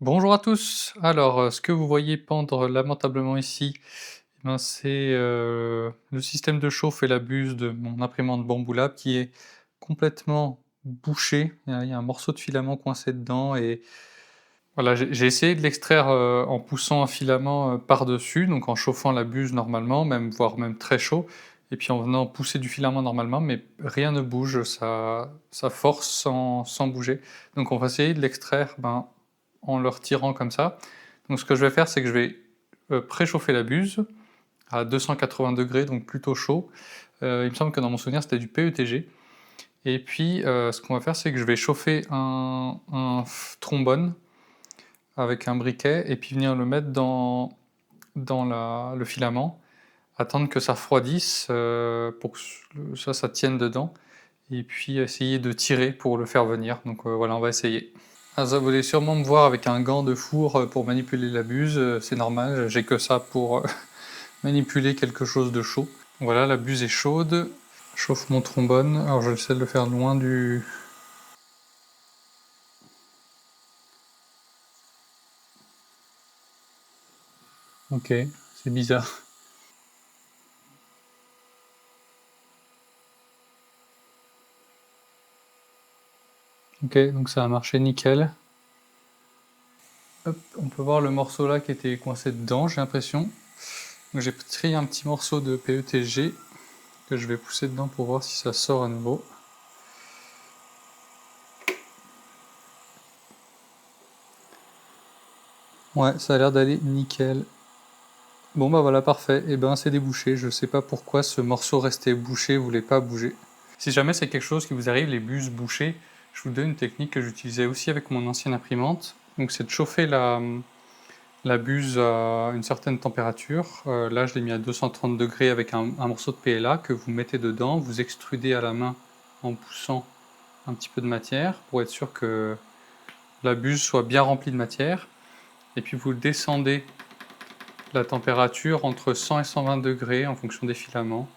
Bonjour à tous. Alors, ce que vous voyez pendre lamentablement ici, c'est, le système de chauffe et la buse de mon imprimante Bamboulab qui est complètement bouché. Il y a un morceau de filament coincé dedans et voilà, j'ai essayé de l'extraire, en poussant un filament, par-dessus, donc en chauffant la buse normalement, voire même très chaud et puis en venant pousser du filament normalement, mais rien ne bouge, ça force sans bouger. Donc on va essayer de l'extraire, en le retirant comme ça. Donc ce que je vais faire, c'est que je vais, préchauffer la buse à 280°, donc plutôt chaud. Il me semble que dans mon souvenir, c'était du PETG et puis, ce qu'on va faire, c'est que je vais chauffer un trombone avec un briquet et puis venir le mettre dans le filament, attendre que ça refroidisse, pour que ça tienne dedans et puis essayer de tirer pour le faire venir. Donc, voilà, on va essayer. Ah, ça, vous allez sûrement me voir avec un gant de four, pour manipuler la buse, c'est normal, j'ai que ça pour, manipuler quelque chose de chaud. Voilà, la buse est chaude, je chauffe mon trombone, alors je vais essayer de le faire loin du... OK, c'est bizarre. OK, donc ça a marché nickel. Hop, on peut voir le morceau là qui était coincé dedans, j'ai l'impression. Donc j'ai pris un petit morceau de PETG que je vais pousser dedans pour voir si ça sort à nouveau. Ouais, ça a l'air d'aller nickel. Bon bah voilà, parfait. Et ben c'est débouché. Je sais pas pourquoi ce morceau restait bouché, voulait pas bouger. Si jamais c'est quelque chose qui vous arrive, les buses bouchées, je vous donne une technique que j'utilisais aussi avec mon ancienne imprimante. Donc c'est de chauffer la buse à une certaine température. Là je l'ai mis à 230° avec un morceau de PLA que vous mettez dedans, vous extrudez à la main en poussant un petit peu de matière pour être sûr que la buse soit bien remplie de matière. Et puis vous descendez la température entre 100 et 120° en fonction des filaments.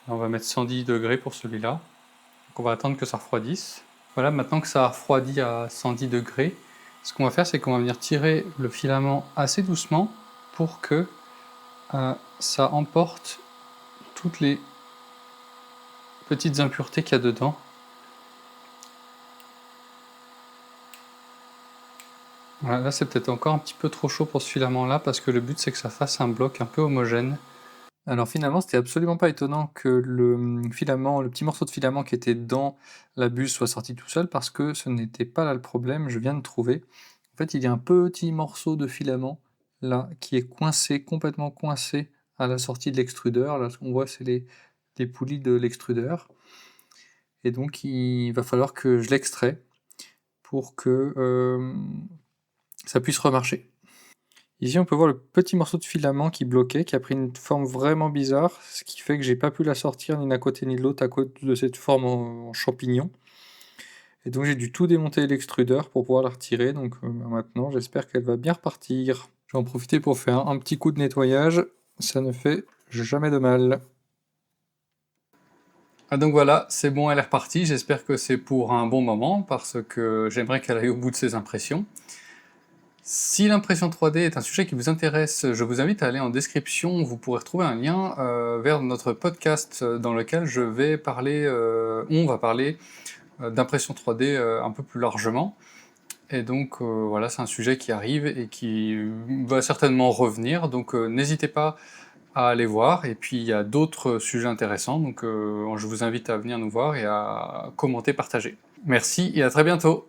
Là, on va mettre 110° pour celui-là. Donc on va attendre que ça refroidisse. Voilà, maintenant que ça a refroidi à 110°, ce qu'on va faire, c'est qu'on va venir tirer le filament assez doucement pour que ça emporte toutes les petites impuretés qu'il y a dedans. Voilà, là c'est peut-être encore un petit peu trop chaud pour ce filament-là parce que le but c'est que ça fasse un bloc un peu homogène. Alors finalement, c'était absolument pas étonnant que le petit morceau de filament qui était dans la buse soit sorti tout seul parce que ce n'était pas là le problème, je viens de trouver. En fait, il y a un petit morceau de filament là qui est coincé, complètement coincé à la sortie de l'extrudeur. Là, ce qu'on voit, c'est les poulies de l'extrudeur. Et donc, il va falloir que je l'extrais pour que ça puisse remarcher. Ici, on peut voir le petit morceau de filament qui bloquait, qui a pris une forme vraiment bizarre, ce qui fait que j'ai pas pu la sortir ni d'un côté ni de l'autre à cause de cette forme en champignon. Et donc j'ai dû tout démonter l'extrudeur pour pouvoir la retirer, donc maintenant j'espère qu'elle va bien repartir. Je vais en profiter pour faire un petit coup de nettoyage, ça ne fait jamais de mal. Ah donc voilà, c'est bon, elle est repartie, j'espère que c'est pour un bon moment, parce que j'aimerais qu'elle aille au bout de ses impressions. Si l'impression 3D est un sujet qui vous intéresse, je vous invite à aller en description, vous pourrez retrouver un lien vers notre podcast dans lequel on va parler d'impression 3D un peu plus largement. Et donc voilà, c'est un sujet qui arrive et qui va certainement revenir, donc n'hésitez pas à aller voir, et puis il y a d'autres sujets intéressants, donc je vous invite à venir nous voir et à commenter, partager. Merci et à très bientôt!